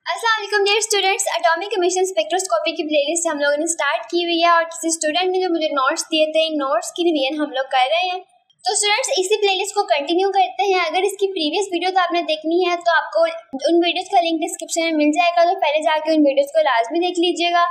अस्सलाम वालेकुम dear students, atomic emission spectroscopy की प्लेलिस्ट हम लोगों ने स्टार्ट की हुई है और किसी स्टूडेंट ने जो मुझे नोट्स दिए थे, इन नोट्स की रिवीजन हम लोग कर रहे हैं। तो स्टूडेंट्स इसी प्लेलिस्ट को कंटिन्यू करते हैं। अगर इसकी प्रीवियस वीडियो तो आपने देखनी है तो आपको उन वीडियोस का लिंक डिस्क्रिप्शन में मिल जाएगा, तो पहले जाके उन वीडियोस को लाजमी देख लीजिएगा।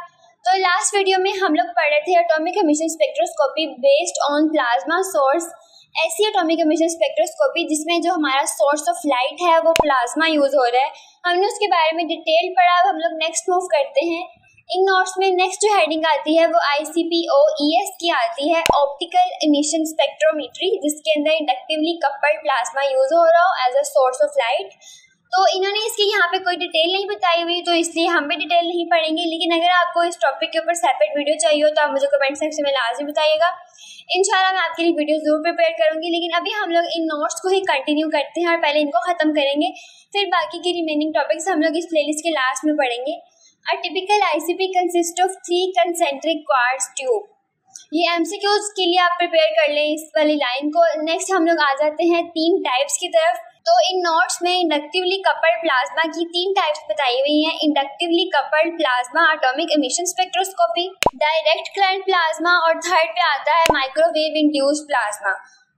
तो लास्ट वीडियो में हम लोग पढ़ रहे थे atomic emission spectroscopy based on plasma source, ऐसी एटॉमिक एमिशन स्पेक्ट्रोस्कोपी जिसमें जो हमारा सोर्स ऑफ लाइट है वो प्लाज्मा यूज हो रहा है। हमने उसके बारे में डिटेल पढ़ा। अब हम लोग नेक्स्ट मूव करते हैं। इन नोट्स में नेक्स्ट जो हेडिंग आती है वो ICPOES की आती है, ऑप्टिकल एमिशन स्पेक्ट्रोमेट्री, जिसके अंदर इंडक्टिवली कपल्ड प्लाज्मा यूज हो रहा हो as a source of light. तो इन्होंने इसकी यहाँ पे कोई डिटेल नहीं बताई हुई, तो इसलिए हम भी डिटेल नहीं पढ़ेंगे। लेकिन अगर आपको इस टॉपिक के ऊपर सेपरेट वीडियो चाहिए हो तो आप मुझे कमेंट सेक्शन में लाजमी बताइएगा। इंशाल्लाह मैं आपके लिए वीडियो जरूर प्रिपेयर करूंगी। लेकिन अभी हम लोग इन नोट्स को ही कंटिन्यू करते हैं और पहले इनको खत्म करेंगे, फिर बाकी की रिमेनिंग टॉपिक्स हम लोग इस प्लेलिस्ट के लास्ट में पढ़ेंगे। A typical ICP consist of 3 concentric quartz tube. ये MCQs के लिए आप प्रिपेयर कर लें इस वाली लाइन को। नेक्स्ट हम लोग आ जाते हैं 3 टाइप्स की तरफ। तो इन नोट्स में इंडक्टिवली कपल्ड प्लाज्मा की 3 टाइप्स बताई हुई हैं। Inductively coupled plasma atomic emission spectroscopy, direct current plasma, और थर्ड पे आता है माइक्रोवेव इंड्यूस्ड प्लाज्मा।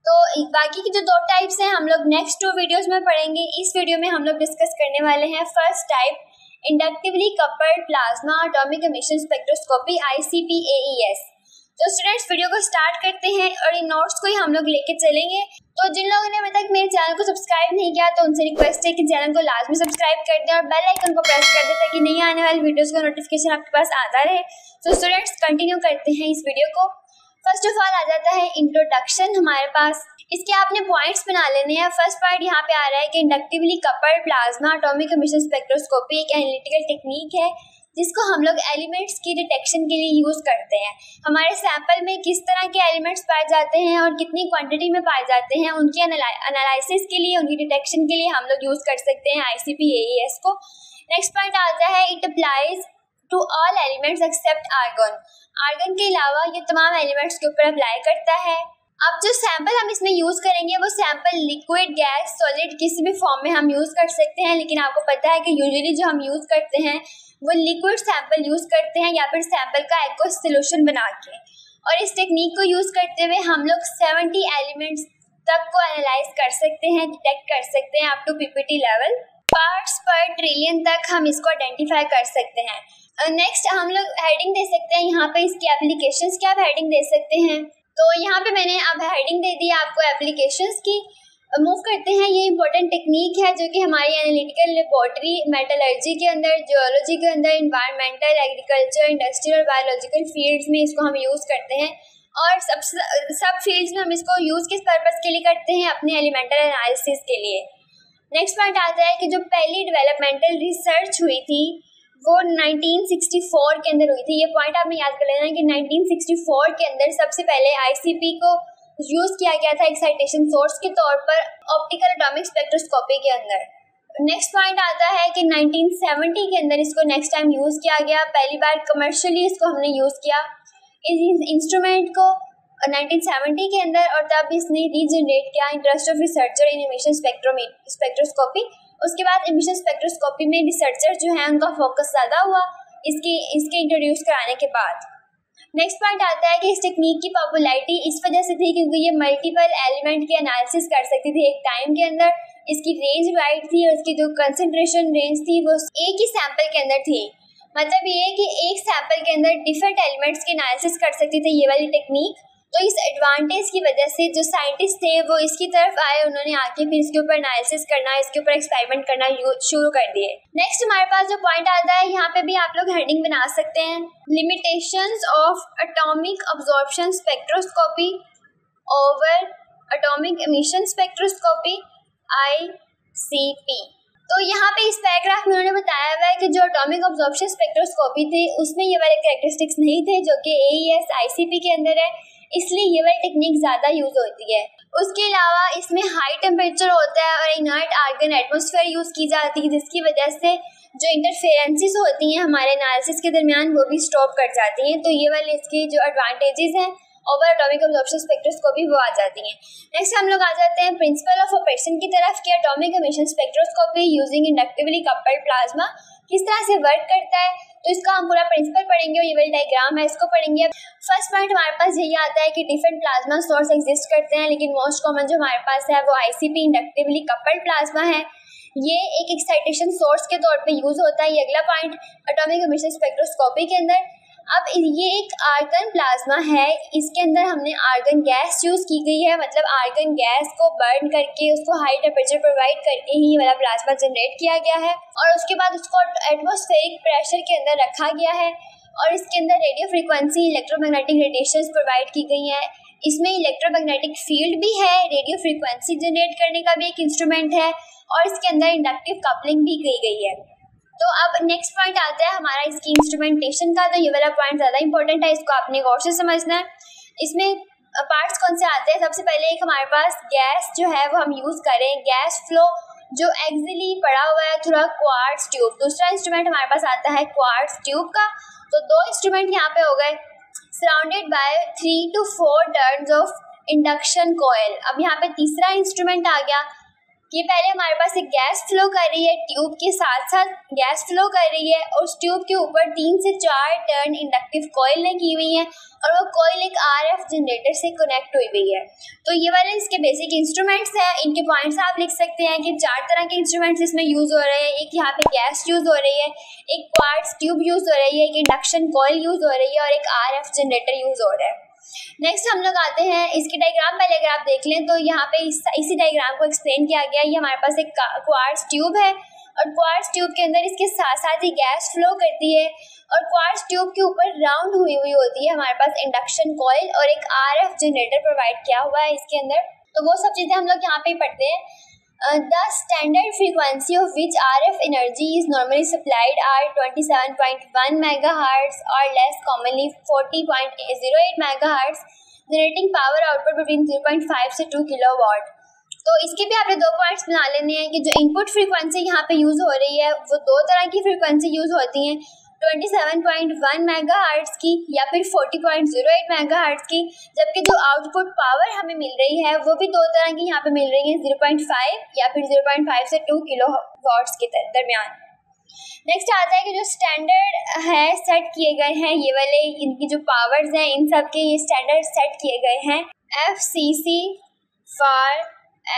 तो बाकी की जो 2 टाइप्स हैं हम लोग नेक्स्ट 2 वीडियोस में पढ़ेंगे। इस वीडियो में हम लोग डिस्कस करने वाले हैं first type, inductively coupled plasma atomic emission spectroscopy ICPAES। तो स्टूडेंट्स वीडियो को स्टार्ट करते हैं और इन नोट्स को ही हम लोग लेके चलेंगे। तो जिन लोगों ने अभी तक मेरे चैनल को सब्सक्राइब नहीं किया तो उनसे रिक्वेस्ट है कि चैनल को लाजमी सब्सक्राइब कर दें और बेल आइकन को प्रेस कर दें ताकि नई आने वाली वीडियोस का नोटिफिकेशन आपके पास आता रहे। तो स्टूडेंट्स कंटिन्यू करते हैं इस वीडियो को। फर्स्ट ऑफ ऑल आ जाता है इंट्रोडक्शन हमारे पास। इसके आपने पॉइंट्स बना लेने हैं। फर्स्ट पॉइंट यहाँ पे आ रहा है कि inductively coupled plasma atomic emission spectroscopy एक एनालिटिकल टेक्निक है जिसको हम लोग एलिमेंट्स की डिटेक्शन के लिए यूज़ करते हैं। हमारे सैंपल में किस तरह के एलिमेंट्स पाए जाते हैं और कितनी क्वांटिटी में पाए जाते हैं, उनके एनालिसिस के लिए, उनकी डिटेक्शन के लिए हम लोग यूज़ कर सकते हैं ICPAES को। नेक्स्ट पॉइंट आता है it applies to all elements except argon. Argon के अलावा ये तमाम एलिमेंट्स के ऊपर अप्लाई करता है। अब जो सैंपल हम इसमें यूज़ करेंगे वो सैंपल लिक्विड, गैस, सॉलिड किसी भी फॉर्म में हम यूज़ कर सकते हैं। लेकिन आपको पता है कि यूजुअली जो हम यूज़ करते हैं वो लिक्विड सैंपल यूज़ करते हैं या फिर सैंपल का एक्वस सॉल्यूशन बना के। और इस टेक्निक को यूज़ करते हुए हम लोग 70 एलिमेंट्स तक को एनालाइज कर सकते हैं, डिटेक्ट कर सकते हैं up to PPT level. Parts पर ट्रिलियन तक हम इसको आइडेंटिफाई कर सकते हैं। नेक्स्ट हम लोग हेडिंग दे सकते हैं यहाँ पे इसकी एप्लीकेशंस की। आप हेडिंग दे सकते हैं। तो यहाँ पे मैंने अब हेडिंग दे दी आपको एप्लीकेशंस की। मूव करते हैं। ये इंपॉर्टेंट टेक्निक है जो कि हमारी एनालिटिकल लेबोरेटरी, मेटलर्जी के अंदर, जियोलॉजी के अंदर, इन्वायरमेंटल, एग्रीकल्चर, इंडस्ट्रियल और बायोलॉजिकल फील्ड्स में इसको हम यूज़ करते हैं। और सब फील्ड्स में हम इसको यूज़ किस पर्पज़ के लिए करते हैं, अपने एलिमेंटल एनालिसिस के लिए। नेक्स्ट पॉइंट आता है कि जो पहली डेवलपमेंटल रिसर्च हुई थी वो 1964 के अंदर हुई थी। ये पॉइंट आपने याद कर लेना है कि 1964 के अंदर सबसे पहले ICP को यूज़ किया गया था एक्साइटेशन सोर्स के तौर पर ऑप्टिकल एटॉमिक स्पेक्ट्रोस्कोपी के अंदर। नेक्स्ट पॉइंट आता है कि 1970 के अंदर इसको नेक्स्ट टाइम यूज़ किया गया। पहली बार कमर्शियली इसको हमने यूज़ किया इस इंस्ट्रूमेंट को 1970 के अंदर, और तब इसने रीजनरेट किया interest of researcher in emission spectroscopy. उसके बाद एमिशन स्पेक्ट्रोस्कोपी में रिसर्चर जो है उनका फोकस ज़्यादा हुआ इसके इंट्रोड्यूस कराने के बाद। नेक्स्ट पॉइंट आता है कि इस टेक्निक की पॉपुलैरिटी इस वजह से थी क्योंकि ये मल्टीपल एलिमेंट की एनालिसिस कर सकती थी एक टाइम के अंदर। इसकी रेंज वाइड थी और इसकी जो कंसंट्रेशन रेंज थी वो एक ही सैंपल के अंदर थी। मतलब ये कि एक सैंपल के अंदर डिफरेंट एलिमेंट्स की एनालिसिस कर सकती थी ये वाली टेक्निक। तो इस एडवांटेज की वजह से जो साइंटिस्ट थे वो इसकी तरफ आए, उन्होंने आके फिर इसके ऊपर एनालिसिस करना, इसके ऊपर एक्सपेरिमेंट करना शुरू कर दिए। नेक्स्ट हमारे पास जो पॉइंट आता है यहाँ पे भी आप लोग हेडिंग बना सकते हैं, limitations of atomic absorption spectroscopy over atomic emission spectroscopy ICP। तो यहाँ पे इस पैराग्राफ में उन्होंने बताया हुआ है कि जो एटॉमिक अब्जॉर्प्शन स्पेक्ट्रोस्कोपी थी उसमें ये वाले कैरेक्टरिस्टिक्स नहीं थे जो कि AES ICP के अंदर है, इसलिए ये वाली टेक्निक ज़्यादा यूज़ होती है। उसके अलावा इसमें हाई टेम्परेचर होता है और इनर्ट आर्गन एटमॉस्फेयर यूज़ की जाती है, जिसकी वजह से जो इंटरफेरेंसेस होती हैं हमारे एनालिसिस के दरमियान वो भी स्टॉप कर जाती हैं। तो ये वाले इसकी जो एडवांटेजेस हैं ओवर एटॉमिक अब्जॉर्प्शन स्पेक्ट्रोस्कोपी वो आ जाती हैं। नेक्स्ट हम लोग आ जाते हैं प्रिंसिपल ऑफ ऑपरेशन की तरफ कि atomic emission spectroscopy using inductively coupled plasma किस तरह से वर्क करता है, तो इसका हम पूरा प्रिंसिपल पढ़ेंगे और ये वाली डायग्राम है इसको पढ़ेंगे। फर्स्ट पॉइंट हमारे पास यही आता है कि डिफरेंट प्लाज्मा सोर्स एग्जिस्ट करते हैं, लेकिन मोस्ट कॉमन जो हमारे पास है वो आईसीपी इंडक्टिवली कपल्ड प्लाज्मा है। ये एक एक्साइटेशन सोर्स के तौर पे यूज होता है। ये अगला पॉइंट एटॉमिक एमिशन स्पेक्ट्रोस्कोपी के अंदर। अब ये एक आर्गन प्लाज्मा है, इसके अंदर हमने आर्गन गैस यूज की गई है, मतलब आर्गन गैस को बर्न करके उसको हाई टेम्परेचर प्रोवाइड करके ही वाला प्लाज्मा जनरेट किया गया है और उसके बाद उसको एटमॉस्फेरिक प्रेशर के अंदर रखा गया है और इसके अंदर radio frequency electromagnetic radiations provide की गई हैं। इसमें इलेक्ट्रोमैग्नेटिक फील्ड भी है, रेडियो फ्रिक्वेंसी जनरेट करने का भी एक इंस्ट्रूमेंट है और इसके अंदर इंडक्टिव कपलिंग भी की गई है। तो अब नेक्स्ट पॉइंट आता है हमारा इसकी इंस्ट्रूमेंटेशन का। तो ये वाला पॉइंट ज़्यादा इंपॉर्टेंट है, इसको आपने गौर से समझना है। इसमें पार्ट्स कौन से आते हैं? सबसे पहले एक हमारे पास गैस जो है वो हम यूज़ करें, गैस फ्लो जो एक्सिली पड़ा हुआ है थोड़ा क्वार्ट्ज ट्यूब। दूसरा इंस्ट्रूमेंट हमारे पास आता है क्वार्ट्ज ट्यूब का। तो दो इंस्ट्रूमेंट यहाँ पे हो गए, surrounded by 3 to 4 turns of induction coil. अब यहाँ पे तीसरा इंस्ट्रूमेंट आ गया कि पहले हमारे पास एक गैस फ्लो कर रही है, ट्यूब के साथ साथ गैस फ्लो कर रही है और उस ट्यूब के ऊपर 3 से 4 टर्न इंडक्टिव कॉइल ने की हुई है और वो कॉइल एक आरएफ जनरेटर से कनेक्ट हुई हुई है। तो ये वाले इसके बेसिक इंस्ट्रूमेंट्स हैं। इनके पॉइंट्स आप लिख सकते हैं कि 4 तरह के इंस्ट्रूमेंट्स इसमें यूज़ हो रहे हैं। एक यहाँ पे गैस यूज़ हो रही है, एक क्वार्ट्ज ट्यूब यूज़ हो रही है, एक इंडक्शन कॉइल यूज़ हो रही है और एक आरएफ जनरेटर यूज़ हो रहा है। नेक्स्ट हम लोग आते हैं इसकी डायग्राम। पहले अगर आप देख लें तो यहाँ पे इसी डायग्राम को एक्सप्लेन किया गया है। ये हमारे पास एक क्वार्ट्ज ट्यूब है और क्वार्ट्ज ट्यूब के अंदर इसके साथ साथ ही गैस फ्लो करती है और क्वार्ट्ज ट्यूब के ऊपर राउंड हुई होती है हमारे पास इंडक्शन कॉइल और एक आरएफ जनरेटर प्रोवाइड किया हुआ है इसके अंदर। तो वो सब चीज़ें हम लोग यहाँ पे पढ़ते हैं। The standard frequency of which RF energy is normally supplied are 27.1 megahertz or less commonly 40.08 megahertz, generating power output between 0.5 से 2 kilowatt। तो इसके भी आपने 2 पॉइंट्स बना लेने हैं कि जो इनपुट फ्रीक्वेंसी यहाँ पे यूज़ हो रही है वो 2 तरह की फ्रीक्वेंसी यूज़ होती हैं, 27.1 मेगाहर्ट्ज़ की या फिर 40.08 मेगाहर्ट्ज़ की, जबकि जो आउटपुट पावर हमें मिल रही है वो भी 2 तरह की यहाँ पे मिल रही है, 0.5 या फिर 0.5 से 2 किलोवाट्स के दरमियान। नेक्स्ट आता है कि जो स्टैंडर्ड है सेट किए गए हैं ये वाले, इनकी जो पावर्स हैं इन सब के ये स्टैंडर्ड सेट किए गए हैं FCC फॉर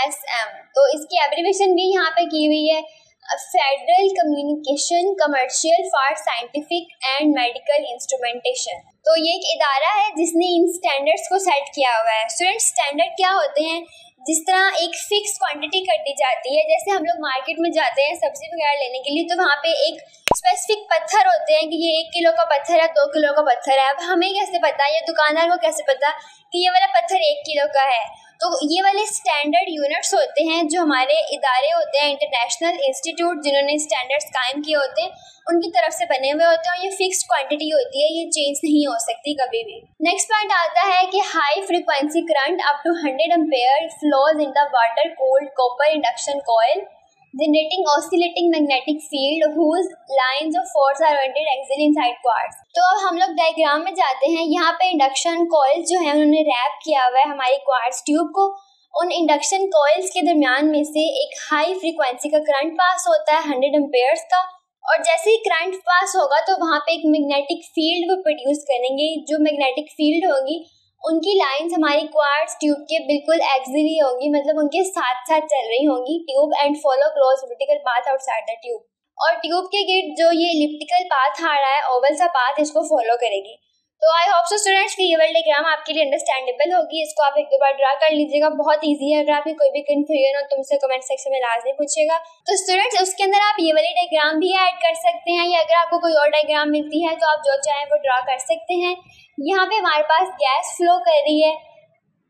SM। तो इसकी एब्रीविएशन भी यहाँ पे की हुई है, federal communication commercial for scientific and medical instrumentation. तो ये एक इदारा है जिसने इन स्टैंडर्ड्स को सेट किया हुआ है। स्टूडेंट, स्टैंडर्ड क्या होते हैं? जिस तरह एक फिक्स क्वांटिटी कर दी जाती है, जैसे हम लोग मार्केट में जाते हैं सब्जी वगैरह लेने के लिए तो वहाँ पे एक स्पेसिफिक पत्थर होते हैं कि ये 1 किलो का पत्थर है, 2 किलो का पत्थर है। अब हमें कैसे पता, या दुकानदार को कैसे पता कि ये वाला पत्थर 1 किलो का है? तो ये वाले स्टैंडर्ड यूनिट्स होते हैं जो हमारे इदारे होते हैं, इंटरनेशनल इंस्टीट्यूट जिन्होंने स्टैंडर्ड्स कायम किए होते हैं, उनकी तरफ से बने हुए होते हैं और ये फिक्स्ड क्वांटिटी होती है, ये चेंज नहीं हो सकती कभी भी। नेक्स्ट पॉइंट आता है कि high frequency current up to 100 ampere flows in the water cooled copper induction coil generating oscillating magnetic field whose lines of force are oriented axially inside quartz। तो अब हम लोग डायग्राम में जाते हैं। यहाँ पे इंडक्शन कॉइल जो है उन्होंने रैप किया हुआ है हमारी क्वार्ट्ज ट्यूब को। उन इंडक्शन कॉइल्स के दरमियान में से एक हाई फ्रीक्वेंसी का करंट पास होता है 100 एम्पेयर्स का, और जैसे ही करंट पास होगा तो वहाँ पे एक मैग्नेटिक फील्ड वो प्रोड्यूस करेंगे। जो मैग्नेटिक फील्ड होगी उनकी लाइंस हमारी क्वार्ट्ज ट्यूब के बिल्कुल एक्सिली होंगी, मतलब उनके साथ साथ चल रही होंगी tube and follow close elliptical path outside the tube. और ट्यूब के गिर्द जो ये एलिप्टिकल पाथ आ रहा है, ओवल सा पाथ, इसको फॉलो करेगी। तो आई होप सो स्टूडेंट्स कि ये वाली डायग्राम आपके लिए अंडरस्टैंडेबल होगी। इसको आप 1-2 बार ड्रा कर लीजिएगा, बहुत ईजी है। अगर आपकी कोई भी कंफ्यूजन हो तो मुझसे कमेंट सेक्शन में लाजमी पूछिएगा। तो स्टूडेंट्स उसके अंदर आप ये वाली डायग्राम भी ऐड कर सकते हैं, या अगर आपको कोई और डायग्राम मिलती है तो आप जो चाहें वो ड्रा कर सकते हैं। यहाँ पे हमारे पास गैस फ्लो कर रही है,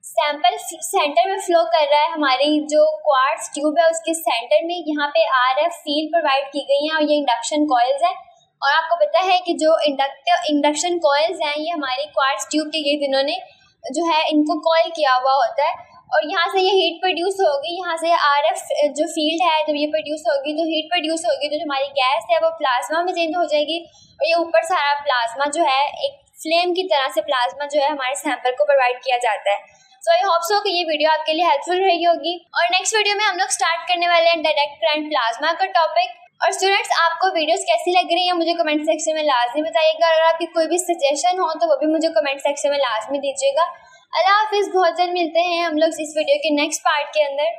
सैंपल सेंटर में फ्लो कर रहा है, हमारी जो क्वार्ट्ज ट्यूब है उसके सेंटर में यहाँ पे आरएफ फील्ड प्रोवाइड की गई है और ये इंडक्शन कॉइल्स हैं। और आपको पता है कि जो इंडक्शन कॉइल्स हैं ये हमारी क्वार्ट्ज ट्यूब के गिर्द इन्होंने जो है इनको कॉइल किया हुआ होता है और यहाँ से ये हीट प्रोड्यूस होगी, यहाँ से आरएफ जो फील्ड है जब ये प्रोड्यूस होगी तो हीट प्रोड्यूस होगी, तो जो हमारी गैस है वो प्लाज्मा में चेंज हो जाएगी और ये ऊपर सारा प्लाज्मा जो है एक फ्लेम की तरह से प्लाज्मा जो है हमारे सैंपल को प्रोवाइड किया जाता है। सो आई होप सो कि ये वीडियो आपके लिए हेल्पफुल रही होगी। और नेक्स्ट वीडियो में हम लोग स्टार्ट करने वाले हैं डायरेक्ट करंट प्लाज्मा का टॉपिक। और स्टूडेंट्स, आपको वीडियोस कैसी लग रही है मुझे कमेंट सेक्शन में लाजमी बताइएगा। अगर आपकी कोई भी सजेशन हो तो वो भी मुझे कमेंट सेक्शन में लाजमी दीजिएगा। अल्लाह हाफिज़। बहुत जल्द मिलते हैं हम लोग इस वीडियो के नेक्स्ट पार्ट के अंदर।